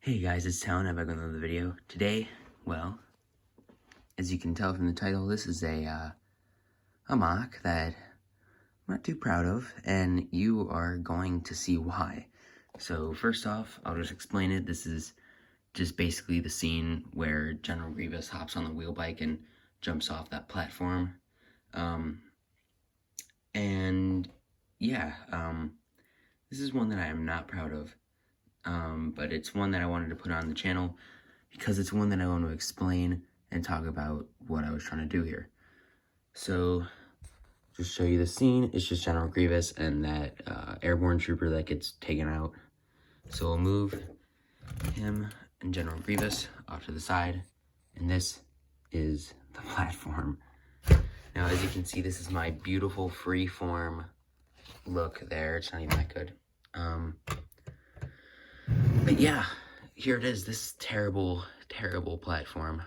Hey guys, it's Talon. I'm back with another video. Today, well, as you can tell from the title, this is a MOC that I'm not too proud of, and you are going to see why. So first off, I'll just explain it. This is just basically the scene where General Grievous hops on the wheel bike and jumps off that platform. This is one that I am not proud of. But it's one that I wanted to put on the channel because it's one that I want to explain and talk about what I was trying to do here. So, just show you the scene. It's just General Grievous and that airborne trooper that gets taken out. So we'll move him and General Grievous off to the side, and this is the platform. Now, as you can see, this is my beautiful freeform look there. It's not even that good. But yeah, here it is, this terrible, terrible platform.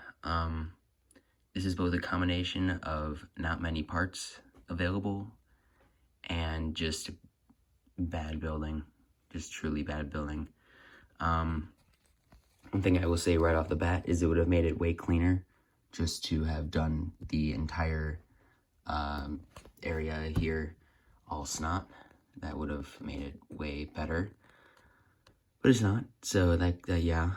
This is both a combination of not many parts available and just bad building, just truly bad building. One thing I will say right off the bat is it would have made it way cleaner just to have done the entire area here all snot. That would have made it way better. But it's not, so yeah.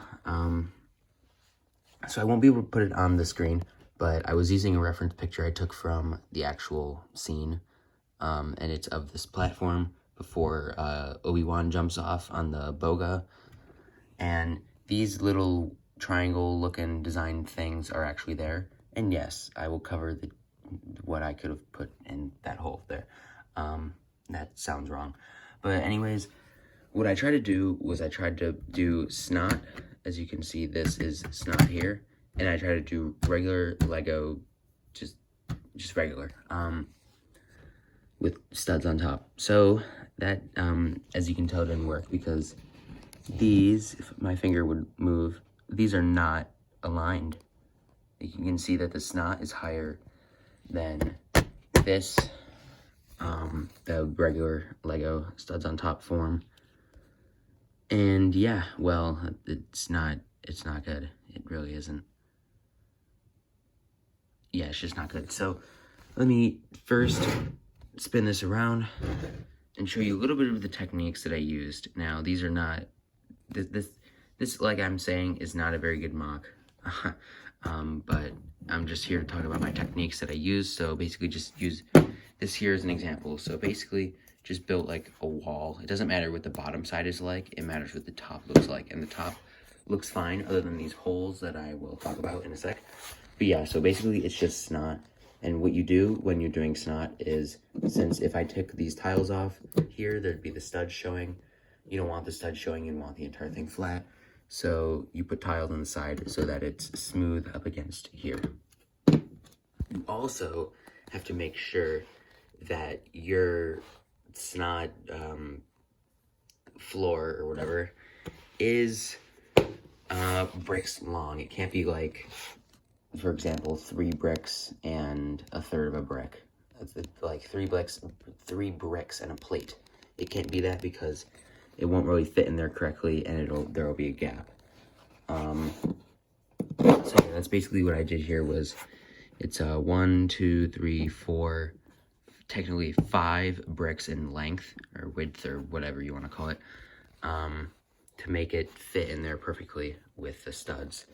So I won't be able to put it on the screen, but I was using a reference picture I took from the actual scene, and it's of this platform before Obi-Wan jumps off on the boga, and these little triangle-looking design things are actually there, and yes, I will cover what I could have put in that hole there. That sounds wrong, but anyways, what I tried to do was I tried to do snot. As you can see, this is snot here, and I tried to do regular Lego, just regular, with studs on top. So that, as you can tell, didn't work because these, if my finger would move, these are not aligned. You can see that the snot is higher than this, the regular Lego studs on top form. And yeah, well, it's not good. It really isn't. Yeah, it's just not good. So let me first spin this around and show you a little bit of the techniques that I used. Now, these are not, this like I'm saying, is not a very good MOC. But I'm just here to talk about my techniques that I used. So basically just use this here as an example. So basically, just built like a wall. It doesn't matter what the bottom side is like, it matters what the top looks like, and the top looks fine other than these holes that I will talk about in a sec. But yeah, so basically it's just snot, and what you do when you're doing snot is, since if I took these tiles off here, there'd be the studs showing. You don't want the studs showing, you want the entire thing flat, so you put tiles on the side so that it's smooth up against here. You also have to make sure that your snot floor or whatever is bricks long. It can't be like, for example, 3 bricks and a third of a brick. It's like 3 bricks and a plate. It can't be that because it won't really fit in there correctly, and there will be a gap. So yeah, that's basically what I did here. Was it's 1, 2, 3, 4. Technically 5 bricks in length or width or whatever you want to call it, to make it fit in there perfectly with the studs.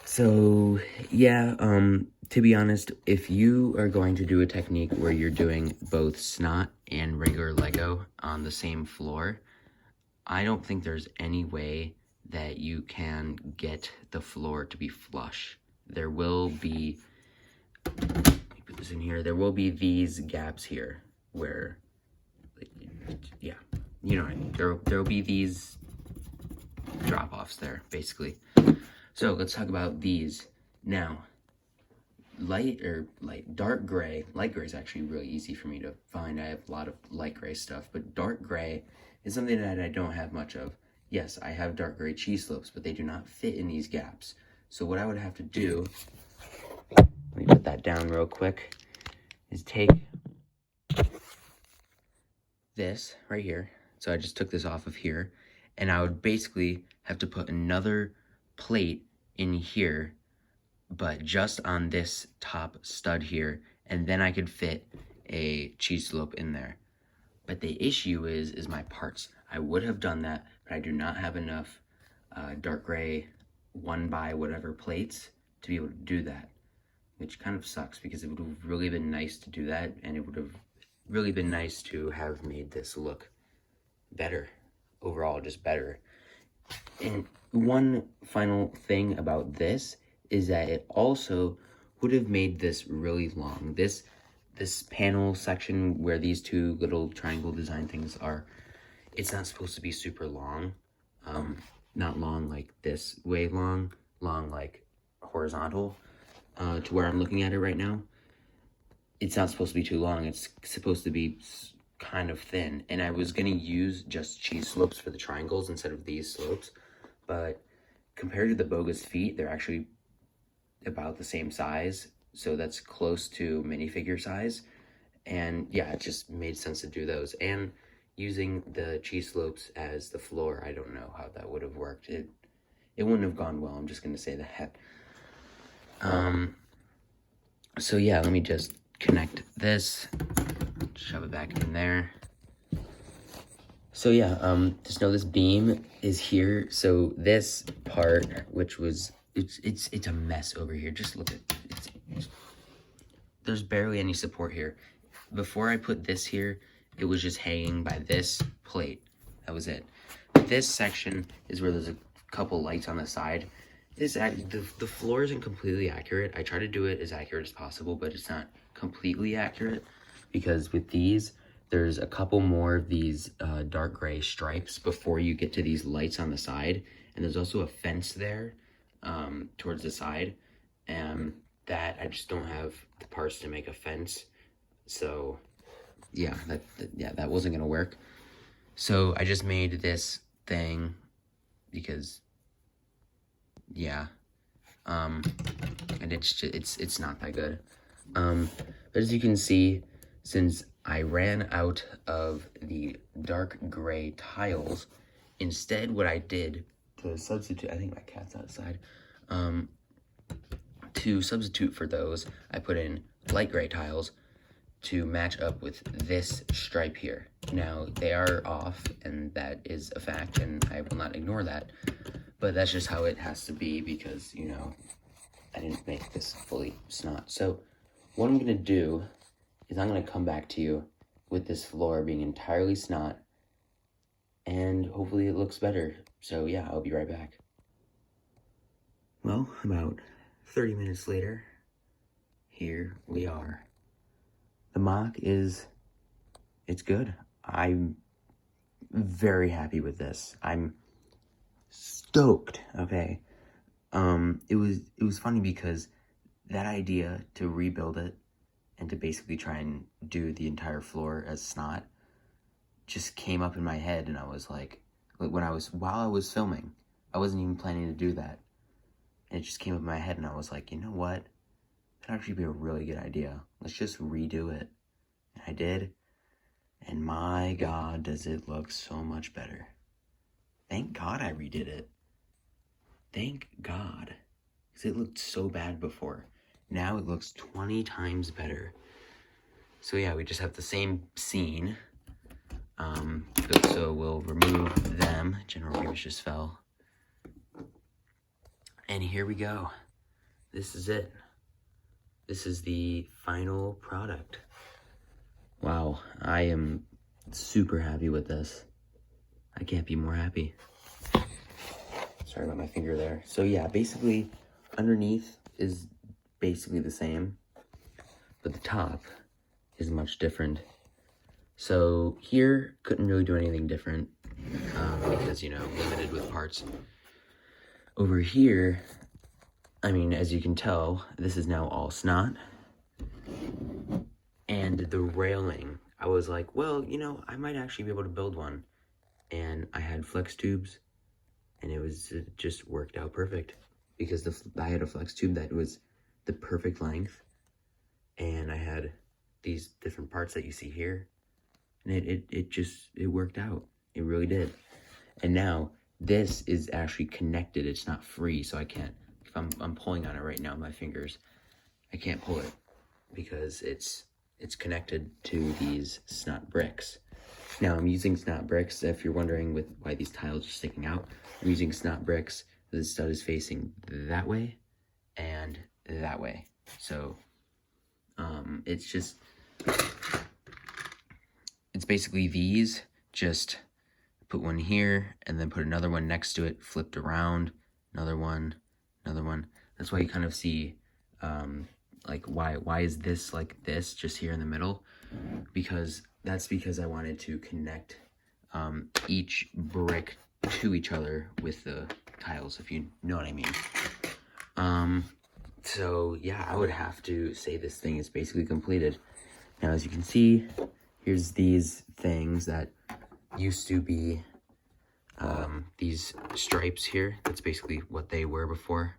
So yeah, to be honest, if you are going to do a technique where you're doing both snot and regular Lego on the same floor, I don't think there's any way that you can get the floor to be flush. There will be, this in here, there will be these gaps here where, yeah, you know what I mean. There will be these drop-offs there, basically. So let's talk about these. Now, dark gray. Light gray is actually really easy for me to find. I have a lot of light gray stuff, but dark gray is something that I don't have much of. Yes, I have dark gray cheese slopes, but they do not fit in these gaps. So what I would have to do, let me put that down real quick, is take this right here. So I just took this off of here, and I would basically have to put another plate in here, but just on this top stud here, and then I could fit a cheese slope in there. But the issue is my parts. I would have done that, but I do not have enough dark gray 1x whatever plates to be able to do that, which kind of sucks because it would have really been nice to do that, and it would have really been nice to have made this look better, overall just better. And one final thing about this is that it also would have made this really long. This panel section where these two little triangle design things are, it's not supposed to be super long. Not long like this way long like horizontal to where I'm looking at it right now. It's not supposed to be too long. It's supposed to be kind of thin. And I was gonna use just cheese slopes for the triangles instead of these slopes, but compared to the bogus feet, they're actually about the same size. So that's close to minifigure size. And yeah, it just made sense to do those. And using the cheese slopes as the floor, I don't know how that would have worked. It wouldn't have gone well, I'm just gonna say that. So yeah, let me just connect this, shove it back in there. So yeah, just know this beam is here. So this part, which was, it's a mess over here. Just look at it. There's barely any support here. Before I put this here, it was just hanging by this plate. That was it. This section is where there's a couple lights on the side. The floor isn't completely accurate. I try to do it as accurate as possible, but it's not completely accurate because with these, there's a couple more of these dark gray stripes before you get to these lights on the side. And there's also a fence there towards the side. And that I just don't have the parts to make a fence. So yeah, that wasn't gonna work. So I just made this thing because yeah, and it's not that good. But as you can see, since I ran out of the dark gray tiles, instead what I did to substitute, I think my cat's outside, to substitute for those, I put in light gray tiles to match up with this stripe here. Now, they are off, and that is a fact, and I will not ignore that, but that's just how it has to be because, you know, I didn't make this fully snot. So, what I'm gonna do is I'm gonna come back to you with this floor being entirely snot, and hopefully it looks better. So yeah, I'll be right back. Well, about 30 minutes later, here we are. The MOC it's good. I'm very happy with this. I'm stoked, okay? It was funny because that idea to rebuild it and to basically try and do the entire floor as snot just came up in my head, and I was like while I was filming, I wasn't even planning to do that. And it just came up in my head, and I was like, you know what? That'd actually be a really good idea. Let's just redo it. And I did. And my God, does it look so much better. Thank God I redid it. Thank God. Because it looked so bad before. Now it looks 20 times better. So yeah, we just have the same scene. So we'll remove them. General Grievous just fell. And here we go. This is it. This is the final product. Wow, I am super happy with this. I can't be more happy. Sorry about my finger there. So yeah, basically, underneath is basically the same, but the top is much different. So here, couldn't really do anything different because, you know, limited with parts. Over here, I mean, as you can tell, this is now all snot. And the railing, I was like, well, you know, I might actually be able to build one. And I had flex tubes, and it just worked out perfect. Because I had a flex tube that was the perfect length. And I had these different parts that you see here. And it worked out. It really did. And now, this is actually connected. It's not free, so I can't, if I'm pulling on it right now with my fingers, I can't pull it because it's connected to these snot bricks. Now I'm using snot bricks, if you're wondering why these tiles are sticking out. I'm using snot bricks. The stud is facing that way and that way. So it's basically these, just put one here and then put another one next to it, flipped around, another one. That's why you kind of see like why is this like this just here in the middle? Because I wanted to connect each brick to each other with the tiles, if you know what I mean. So yeah, I would have to say this thing is basically completed. Now, as you can see, here's these things that used to be these stripes here. That's basically what they were before.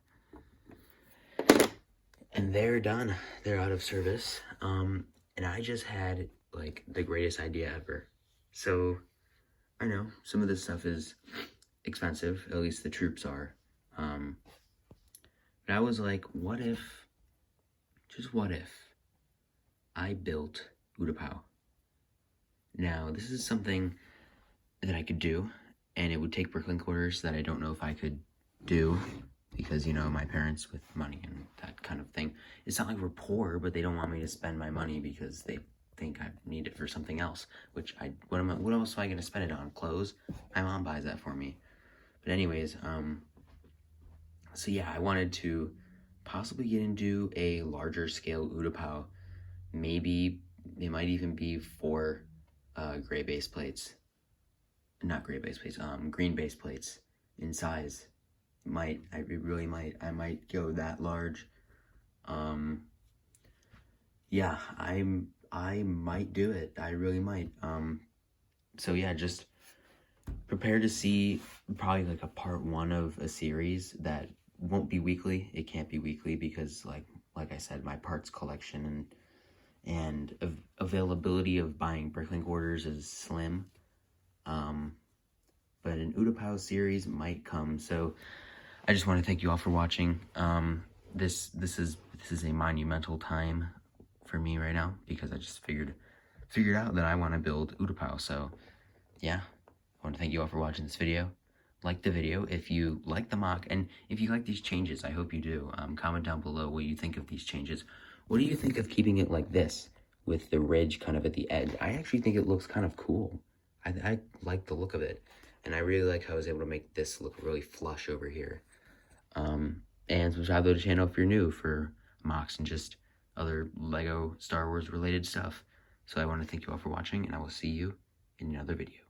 And they're done. They're out of service. And I just had like the greatest idea ever. So I know some of this stuff is expensive, at least the troops are. But I was like, what if I built Utapau? Now, this is something that I could do, and it would take bricklink quarters that I don't know if I could do, because, you know, my parents with money and that kind of thing. It's not like we're poor, but they don't want me to spend my money because they think I need it for something else, which what else am I going to spend it on? Clothes? My mom buys that for me. But anyways, so yeah, I wanted to possibly get into a larger scale Utapau. Maybe it might even be 4 gray base plates. Not gray base plates, green base plates in size. I might go that large. Yeah, I might do it. I really might. So yeah, just prepare to see probably like a part 1 of a series that won't be weekly. It can't be weekly because like I said, my parts collection and availability of buying bricklink orders is slim. But an Utapau series might come. So I just want to thank you all for watching. This is a monumental time for me right now because I just figured out that I want to build Utapau. So yeah, I want to thank you all for watching this video. Like the video if you like the MOC, and if you like these changes, I hope you do. Comment down below what you think of these changes. What do you think of keeping it like this with the ridge kind of at the edge? I actually think it looks kind of cool. I like the look of it, and I really like how I was able to make this look really flush over here. And subscribe to the channel if you're new for MOCs and just other Lego Star Wars related stuff. So I want to thank you all for watching, and I will see you in another video.